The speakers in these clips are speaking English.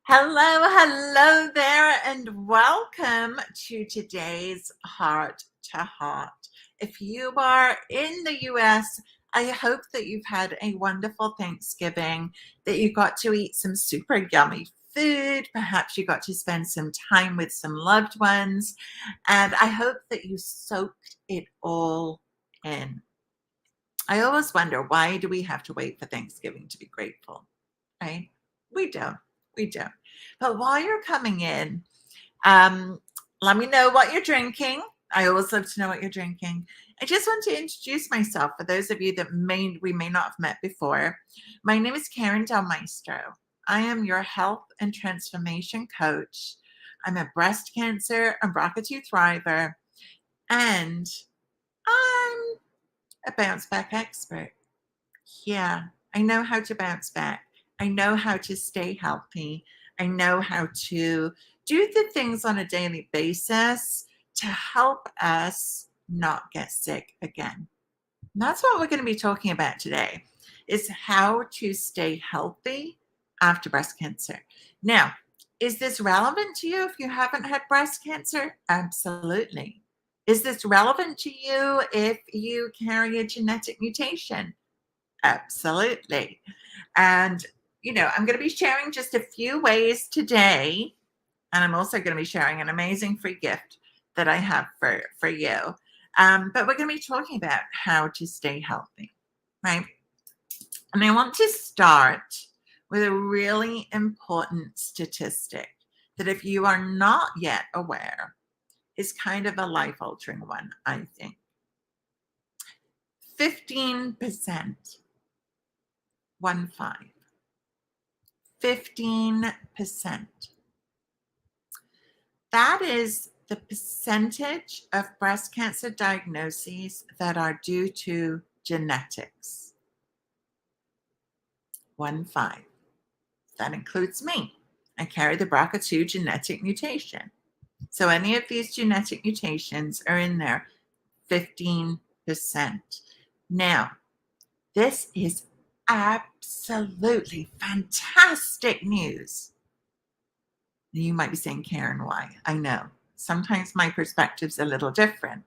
Hello there, and welcome to today's Heart to Heart. If you are in the US, I hope that you've had a wonderful Thanksgiving, that you got to eat some super yummy food. Perhaps you got to spend some time with some loved ones, and I hope that you soaked it all in. I always wonder, why do we have to wait for Thanksgiving to be grateful, right? We don't. We don't. But while you're coming in, um, let me know what you're drinking. I always love to know what you're drinking. I just want to introduce myself for those of you that we may not have met before. My name is Karen Del Maestro. I am your health and transformation coach. I'm a breast cancer and BRCA2 thriver, and I'm a bounce back expert. Yeah, I know how to bounce back. I know how to stay healthy. I know how to do the things on a daily basis to help us not get sick again. And that's what we're going to be talking about today, is how to stay healthy after breast cancer. Now, is this relevant to you if you haven't had breast cancer? Absolutely. Is this relevant to you if you carry a genetic mutation? Absolutely. And, I'm going to be sharing just a few ways today. And I'm also going to be sharing an amazing free gift that I have for you. But we're going to be talking about how to stay healthy, right? And I want to start with a really important statistic that, if you are not yet aware, is kind of a life altering one, I think. 15%, 1 5. 15%. That is the percentage of breast cancer diagnoses that are due to genetics. 1 5. That includes me. I carry the BRCA2 genetic mutation. So any of these genetic mutations are in there, 15%. Now, this is absolutely fantastic news. You might be saying, Karen, why? I know. Sometimes my perspective's a little different.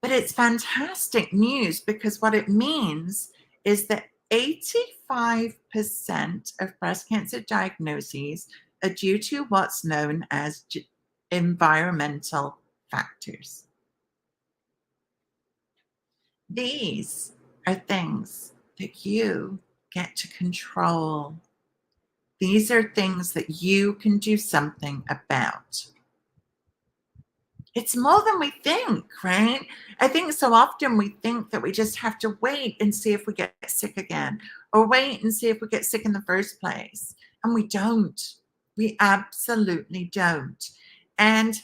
But it's fantastic news because what it means is that 85% of breast cancer diagnoses are due to what's known as environmental factors. These are things that you get to control. These are things that you can do something about. It's more than we think, right? I think so often we think that we just have to wait and see if we get sick again, or wait and see if we get sick in the first place. And we don't. We absolutely don't. And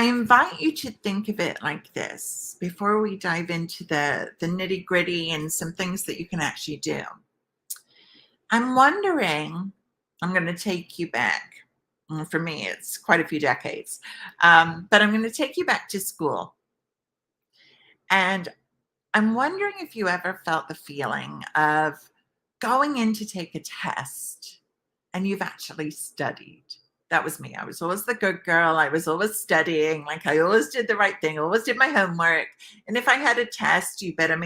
I invite you to think of it like this before we dive into the nitty gritty and some things that you can actually do. I'm wondering, I'm going to take you back. For me, it's quite a few decades. But I'm going to take you back to school. And I'm wondering if you ever felt the feeling of going in to take a test and you've actually studied. That was me. I was always the good girl. I was always studying. Like, I always did the right thing, always did my homework. And if I had a test, you better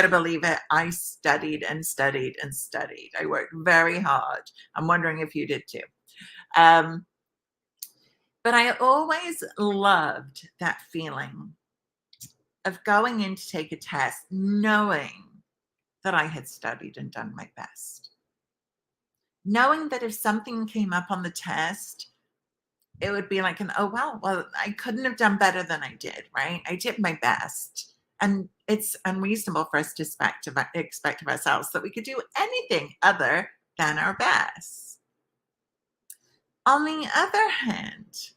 believe it, I studied and studied and studied. I worked very hard. I'm wondering if you did too. But I always loved that feeling of going in to take a test, knowing that I had studied and done my best. Knowing that if something came up on the test, it would be like well, I couldn't have done better than I did, right? I did my best. And it's unreasonable for us to expect of ourselves that we could do anything other than our best. On the other hand,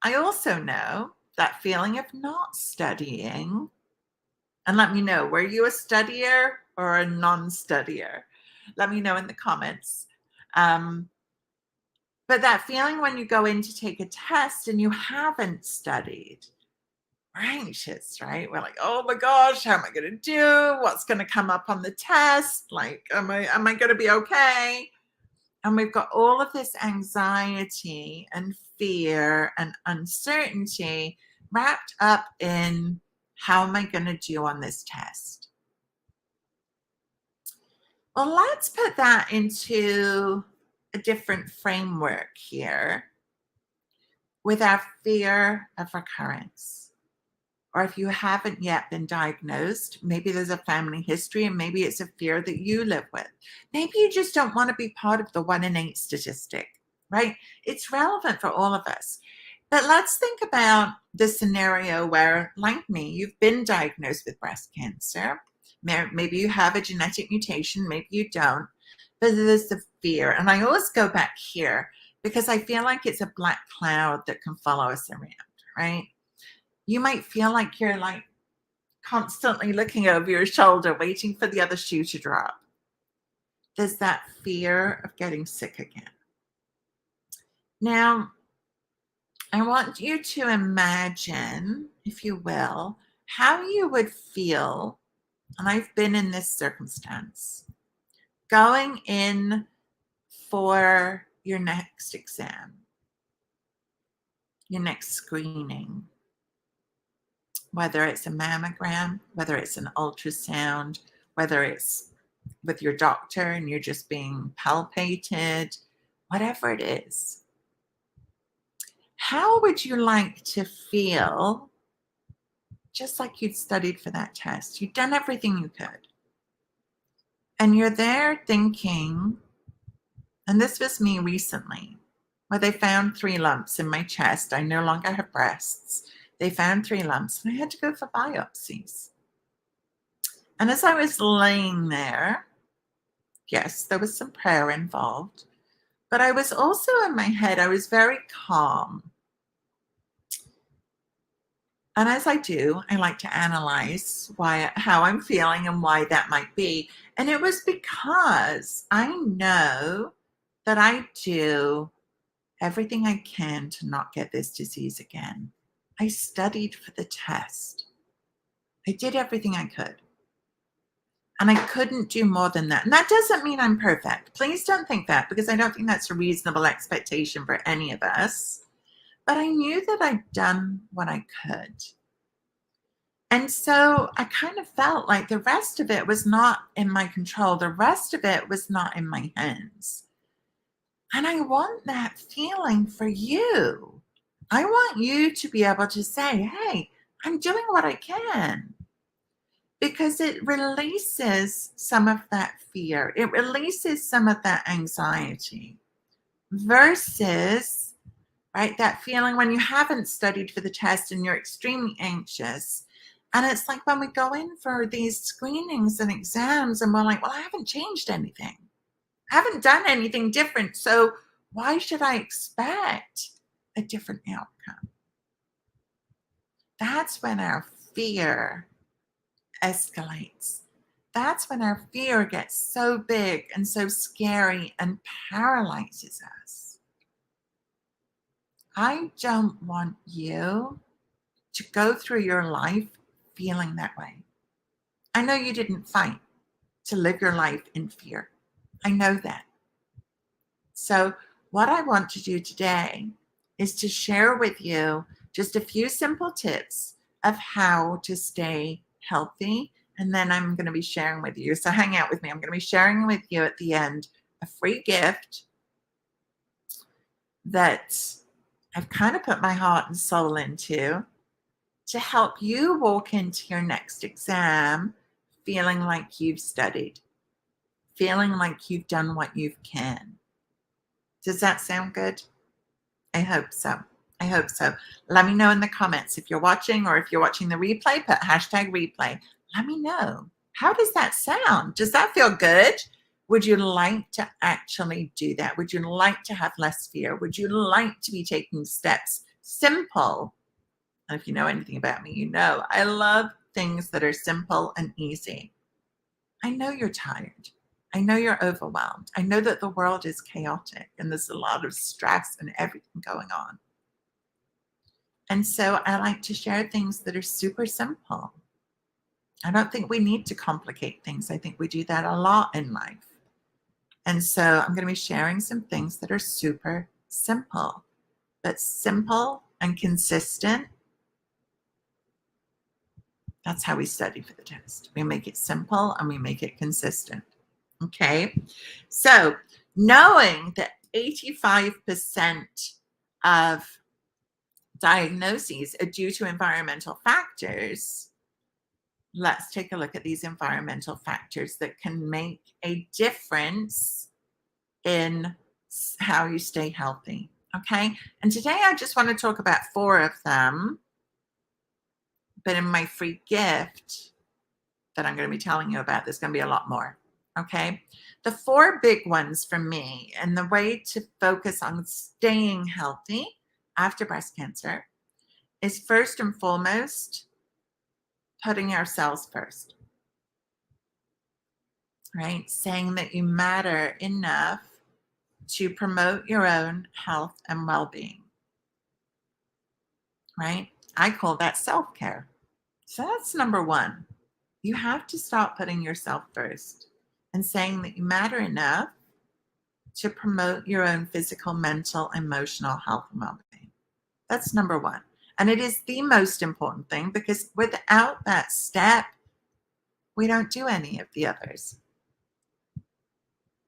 I also know that feeling of not studying. And let me know, were you a studier or a non-studier? Let me know in the comments. But that feeling when you go in to take a test and you haven't studied, we're anxious, right? We're like, oh my gosh, how am I going to do? What's going to come up on the test? Like, am I going to be okay? And we've got all of this anxiety and fear and uncertainty wrapped up in, how am I going to do on this test? Well, let's put that into a different framework here with our fear of recurrence. Or if you haven't yet been diagnosed, maybe there's a family history and maybe it's a fear that you live with. Maybe you just don't want to be part of the 1 in 8 statistic, right? It's relevant for all of us. But let's think about the scenario where, like me, you've been diagnosed with breast cancer. Maybe you have a genetic mutation, maybe you don't, but there's the fear. And I always go back here because I feel like it's a black cloud that can follow us around, right? You might feel like you're like constantly looking over your shoulder, waiting for the other shoe to drop. There's that fear of getting sick again. Now, I want you to imagine, if you will, how you would feel, and I've been in this circumstance, going in for your next exam, your next screening, whether it's a mammogram, whether it's an ultrasound, whether it's with your doctor and you're just being palpated, whatever it is. How would you like to feel just like you'd studied for that test? You'd done everything you could. And you're there thinking, and this was me recently, where they found 3 lumps in my chest. I no longer have breasts. They found 3 lumps and I had to go for biopsies. And as I was laying there, yes, there was some prayer involved, but I was also in my head, I was very calm. And as I do, I like to analyze how I'm feeling and why that might be. And it was because I know that I do everything I can to not get this disease again. I studied for the test. I did everything I could. And I couldn't do more than that. And that doesn't mean I'm perfect. Please don't think that, because I don't think that's a reasonable expectation for any of us. But I knew that I'd done what I could. And so I kind of felt like the rest of it was not in my control. The rest of it was not in my hands. And I want that feeling for you. I want you to be able to say, hey, I'm doing what I can. Because it releases some of that fear. It releases some of that anxiety versus, right, that feeling when you haven't studied for the test and you're extremely anxious. And it's like when we go in for these screenings and exams and we're like, well, I haven't changed anything. I haven't done anything different. So why should I expect a different outcome? That's when our fear escalates. That's when our fear gets so big and so scary and paralyzes us. I don't want you to go through your life feeling that way. I know you didn't fight to live your life in fear. I know that. So what I want to do today is to share with you just a few simple tips of how to stay healthy. And then I'm going to be sharing with you. So hang out with me. I'm going to be sharing with you at the end a free gift that I've kind of put my heart and soul into to help you walk into your next exam feeling like you've studied, feeling like you've done what you can. Does that sound good? I hope so. I hope so. Let me know in the comments if you're watching, or if you're watching the replay, put hashtag replay. Let me know. How does that sound? Does that feel good? Would you like to actually do that? Would you like to have less fear? Would you like to be taking steps? Simple. And if you know anything about me, you know I love things that are simple and easy. I know you're tired. I know you're overwhelmed. I know that the world is chaotic and there's a lot of stress and everything going on. And so I like to share things that are super simple. I don't think we need to complicate things. I think we do that a lot in life. And so I'm going to be sharing some things that are super simple, but simple and consistent. That's how we study for the test. We make it simple and we make it consistent. Okay. So knowing that 85% of diagnoses are due to environmental factors, let's take a look at these environmental factors that can make a difference in how you stay healthy. Okay. And today I just want to talk about 4 of them, but in my free gift that I'm going to be telling you about, there's going to be a lot more. Okay. The 4 big ones for me, and the way to focus on staying healthy after breast cancer, is first and foremost putting ourselves first, right? Saying that you matter enough to promote your own health and well-being, right? I call that self-care. So that's number 1. You have to start putting yourself first and saying that you matter enough to promote your own physical, mental, emotional health and well-being. That's number 1. And it is the most important thing, because without that step, we don't do any of the others.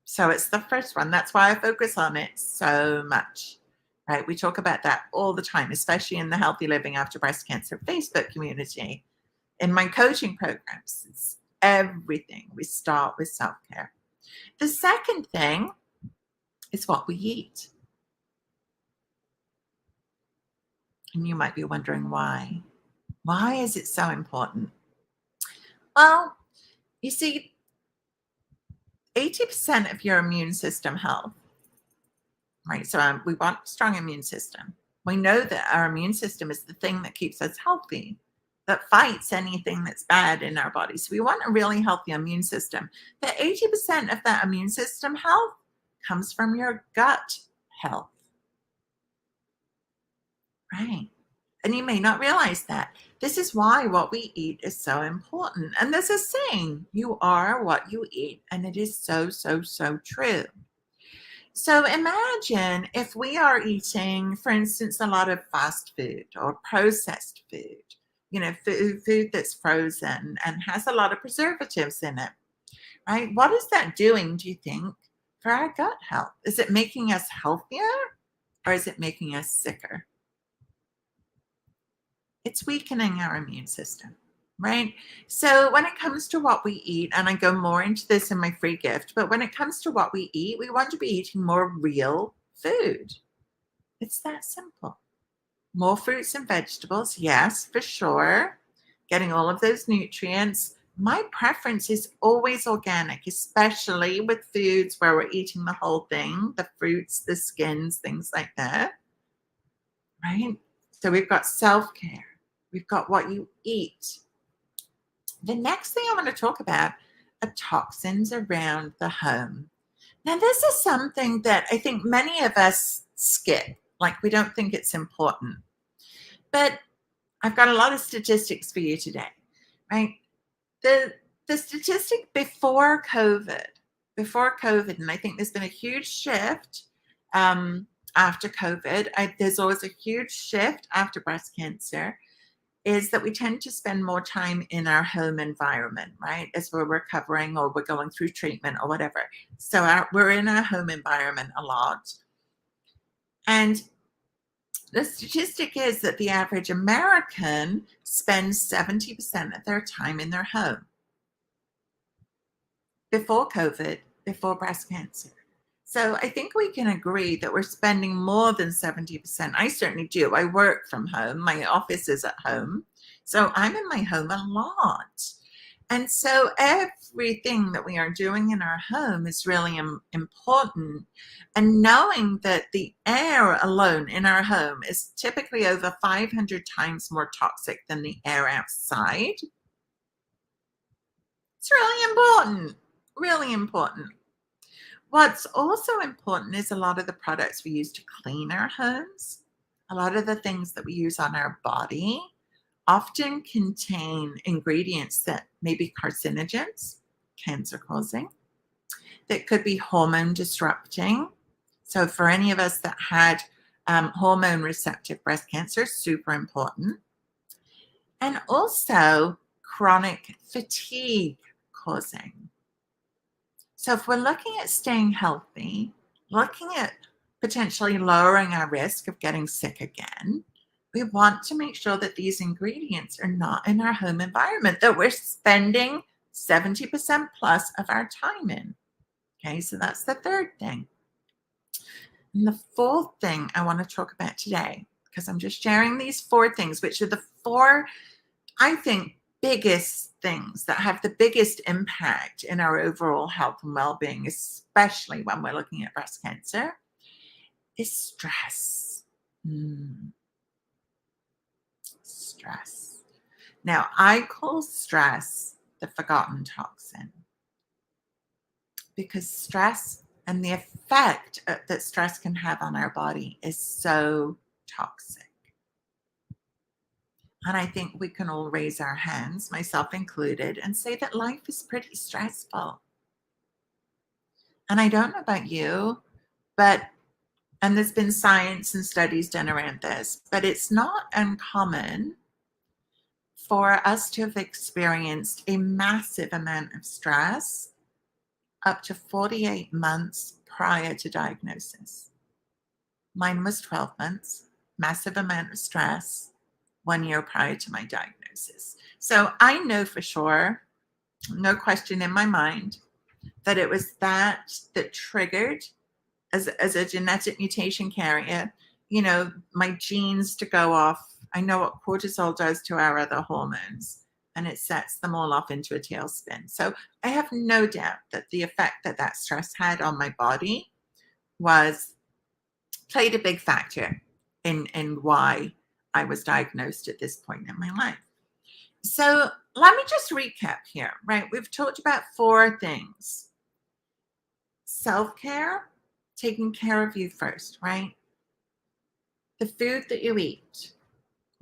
So it's the first one. That's why I focus on it so much, right? We talk about that all the time, especially in the Healthy Living After Breast Cancer Facebook community. In my coaching programs, it's everything. We start with self-care. The second thing is what we eat. And you might be wondering why. Why is it so important? Well, you see, 80% of your immune system health, right? So we want a strong immune system. We know that our immune system is the thing that keeps us healthy, that fights anything that's bad in our body. So we want a really healthy immune system. But 80% of that immune system health comes from your gut health, right? And you may not realize that. This is why what we eat is so important. And there's a saying, you are what you eat. And it is so, so, so true. So imagine if we are eating, for instance, a lot of fast food or processed food, food that's frozen and has a lot of preservatives in it, right? What is that doing, do you think, for our gut health? Is it making us healthier or is it making us sicker? It's weakening our immune system, right? So when it comes to what we eat, and I go more into this in my free gift, but when it comes to what we eat, we want to be eating more real food. It's that simple. More fruits and vegetables, yes, for sure. Getting all of those nutrients. My preference is always organic, especially with foods where we're eating the whole thing, the fruits, the skins, things like that, right? So we've got self-care. We've got what you eat. The next thing I want to talk about are toxins around the home. Now, this is something that I think many of us skip, like we don't think it's important. But I've got a lot of statistics for you today, right? The statistic before COVID, and I think there's been a huge shift after COVID. There's always a huge shift after breast cancer, is that we tend to spend more time in our home environment, right? As we're recovering or we're going through treatment or whatever. So we're in our home environment a lot. And the statistic is that the average American spends 70% of their time in their home. Before COVID, before breast cancer. So I think we can agree that we're spending more than 70%. I certainly do. I work from home. My office is at home. So I'm in my home a lot. And so everything that we are doing in our home is really important. And knowing that the air alone in our home is typically over 500 times more toxic than the air outside, it's really important. Really important. What's also important is a lot of the products we use to clean our homes, a lot of the things that we use on our body often contain ingredients that may be carcinogens, cancer causing. that could be hormone disrupting. So for any of us that had hormone receptive breast cancer, super important. And also chronic fatigue causing. So if we're looking at staying healthy, looking at potentially lowering our risk of getting sick again, we want to make sure that these ingredients are not in our home environment, that we're spending 70% plus of our time in. Okay, so that's the third thing. And the fourth thing I want to talk about today, because I'm just sharing these four things, which are the four, I think, biggest things that have the biggest impact in our overall health and well-being, especially when we're looking at breast cancer, is stress. Stress. Now, I call stress the forgotten toxin because stress and the effect that stress can have on our body is so toxic. And I think we can all raise our hands, myself included, and say that life is pretty stressful. And I don't know about you, and there's been science and studies done around this, but it's not uncommon for us to have experienced a massive amount of stress up to 48 months prior to diagnosis. Mine was 12 months, massive amount of stress, 1 year prior to my diagnosis. So I know for sure, no question in my mind, that it was that triggered as a genetic mutation carrier, my genes to go off. I know what cortisol does to our other hormones, and it sets them all off into a tailspin. So I have no doubt that the effect that stress had on my body played a big factor in why I was diagnosed at this point in my life. So let me just recap here, right? We've talked about four things. Self-care, taking care of you first, right? The food that you eat,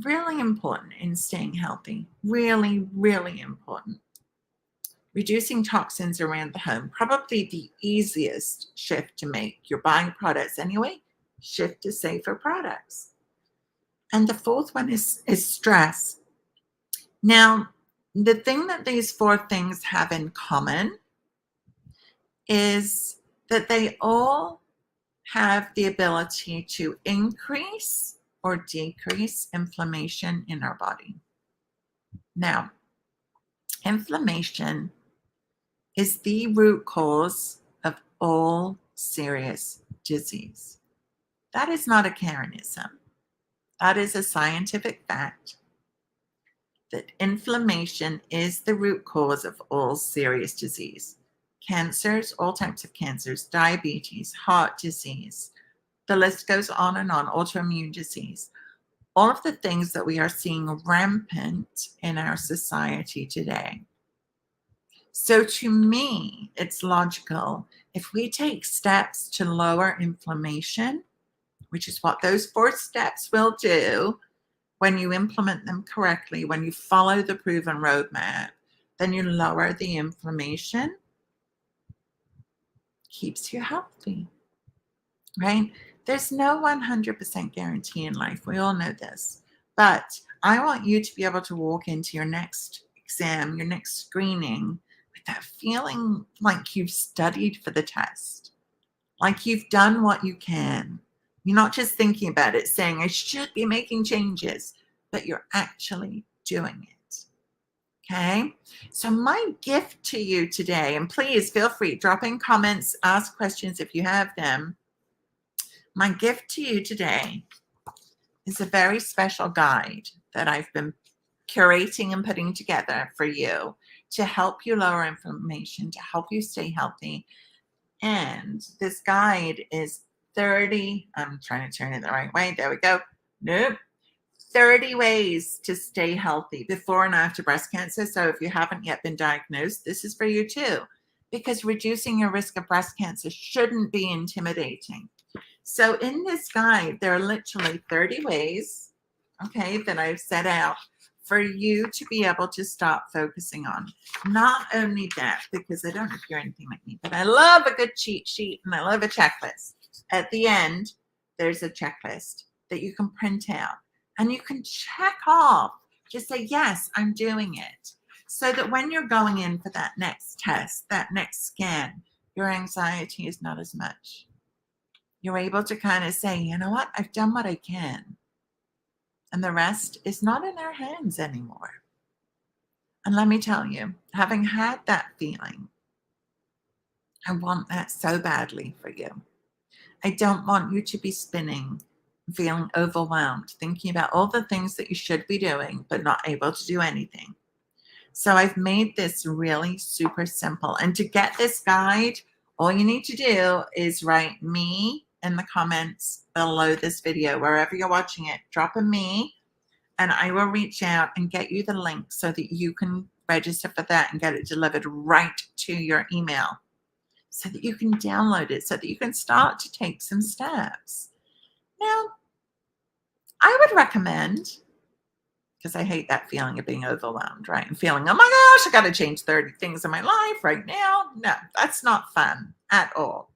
really important in staying healthy. Really, really important. Reducing toxins around the home, probably the easiest shift to make. You're buying products anyway, shift to safer products. And the fourth one is stress. Now, the thing that these four things have in common is that they all have the ability to increase or decrease inflammation in our body. Now, inflammation is the root cause of all serious disease. That is not a Karenism. That is a scientific fact that inflammation is the root cause of all serious disease. Cancers, all types of cancers, diabetes, heart disease, the list goes on and on, autoimmune disease, all of the things that we are seeing rampant in our society today. So to me, it's logical if we take steps to lower inflammation, which is what those four steps will do when you implement them correctly, when you follow the proven roadmap, then you lower the inflammation, keeps you healthy, right? There's no 100% guarantee in life. We all know this. But I want you to be able to walk into your next exam, your next screening, with that feeling like you've studied for the test, like you've done what you can. You're not just thinking about it, saying, I should be making changes, but you're actually doing it. Okay? So my gift to you today, and please feel free, drop in comments, ask questions if you have them. My gift to you today is a very special guide that I've been curating and putting together for you to help you lower inflammation, to help you stay healthy. And this guide is 30, I'm trying to turn it the right way. There we go. Nope. 30 ways to stay healthy before and after breast cancer. So if you haven't yet been diagnosed, this is for you too, because reducing your risk of breast cancer shouldn't be intimidating. So in this guide, there are literally 30 ways, okay, that I've set out for you to be able to start focusing on. Not only that, because I don't know if you're anything like me, but I love a good cheat sheet and I love a checklist. At the end, there's a checklist that you can print out and you can check off. Just say, yes, I'm doing it. So that when you're going in for that next test, that next scan, your anxiety is not as much. You're able to kind of say, you know what, I've done what I can. And the rest is not in our hands anymore. And let me tell you, having had that feeling, I want that so badly for you. I don't want you to be spinning, feeling overwhelmed, thinking about all the things that you should be doing, but not able to do anything. So I've made this really super simple. And to get this guide, all you need to do is write me in the comments below this video, wherever you're watching it, drop a me, and I will reach out and get you the link so that you can register for that and get it delivered right to your email so that you can download it, so that you can start to take some steps. Now, I would recommend, because I hate that feeling of being overwhelmed, right? And feeling, oh my gosh, I got to change 30 things in my life right now. No, that's not fun at all.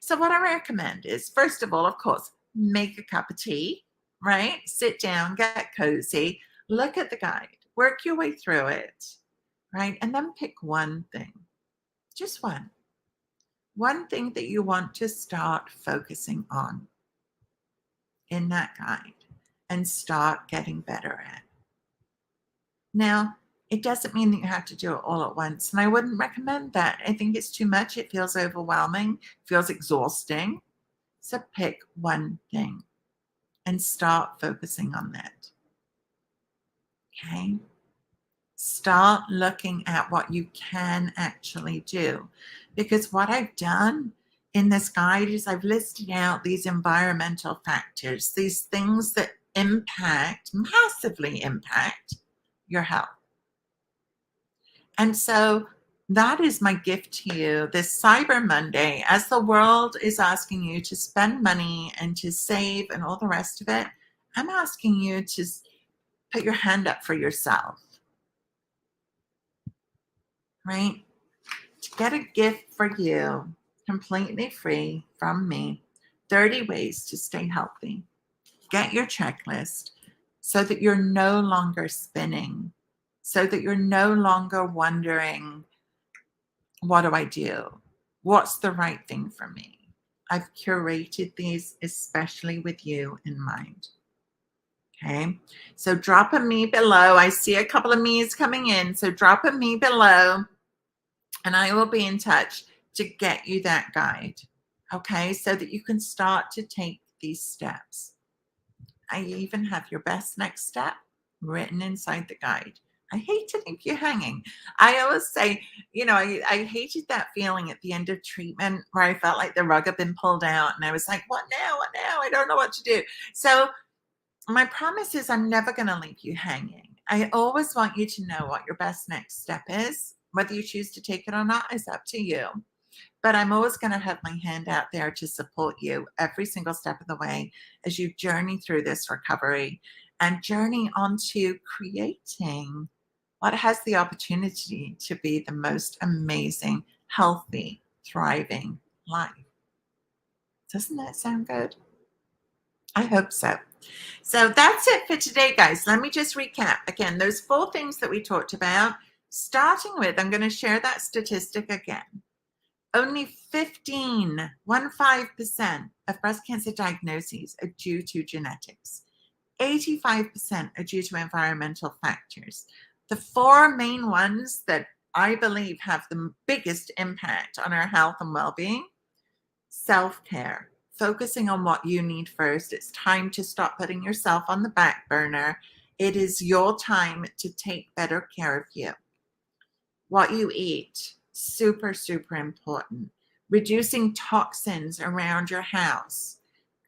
So what I recommend is, first of all, of course, make a cup of tea, right? Sit down, get cozy, look at the guide, work your way through it, right? And then pick one thing, just one thing that you want to start focusing on in that guide and start getting better at. Now, it doesn't mean that you have to do it all at once. And I wouldn't recommend that. I think it's too much. It feels overwhelming, feels exhausting. So pick one thing and start focusing on that. Okay? Start looking at what you can actually do. Because what I've done in this guide is I've listed out these environmental factors, these things that massively impact your health. And so that is my gift to you this Cyber Monday. As the world is asking you to spend money and to save and all the rest of it, I'm asking you to put your hand up for yourself, right? To get a gift for you, completely free from me, 30 ways to stay healthy. Get your checklist so that you're no longer spinning, so that you're no longer wondering, what do I do? What's the right thing for me? I've curated these especially with you in mind. Okay, so drop a me below. I see a couple of me's coming in. So drop a me below and I will be in touch to get you that guide. Okay, so that you can start to take these steps. I even have your best next step written inside the guide. I hate to leave you hanging. I always say, I hated that feeling at the end of treatment where I felt like the rug had been pulled out and I was like, what now? What now? I don't know what to do. So my promise is I'm never going to leave you hanging. I always want you to know what your best next step is. Whether you choose to take it or not is up to you. But I'm always going to have my hand out there to support you every single step of the way as you journey through this recovery and journey onto creating what has the opportunity to be the most amazing, healthy, thriving life. Doesn't that sound good? I hope so. So that's it for today, guys. Let me just recap. Again, those 4 things that we talked about, starting with, I'm going to share that statistic again. Only 15% of breast cancer diagnoses are due to genetics. 85% are due to environmental factors. The 4 main ones that I believe have the biggest impact on our health and well-being: self-care, focusing on what you need first. It's time to stop putting yourself on the back burner. It is your time to take better care of you. What you eat, super, super important. Reducing toxins around your house.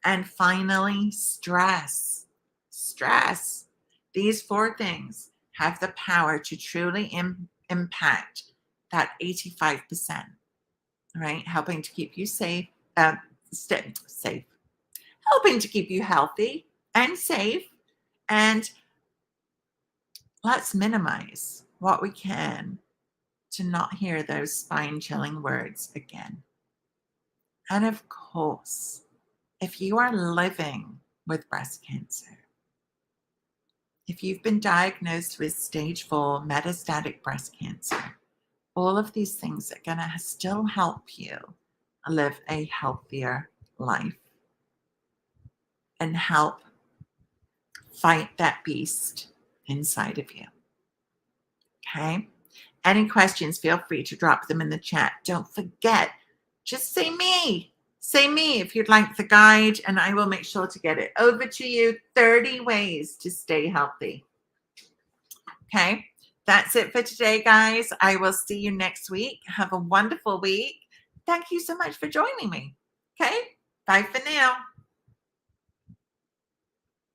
And finally, stress. Stress. These 4 things have the power to truly impact that 85%, right? Helping to keep you safe, helping to keep you healthy and safe, and let's minimize what we can to not hear those spine chilling words again. And of course, if you are living with breast cancer, if you've been diagnosed with stage 4 metastatic breast cancer, all of these things are going to still help you live a healthier life and help fight that beast inside of you. Okay? Any questions, feel free to drop them in the chat. Don't forget, just say me. Say me if you'd like the guide, and I will make sure to get it over to you. 30 ways to stay healthy. Okay, that's it for today, guys. I will see you next week. Have a wonderful week. Thank you so much for joining me. Okay, bye for now.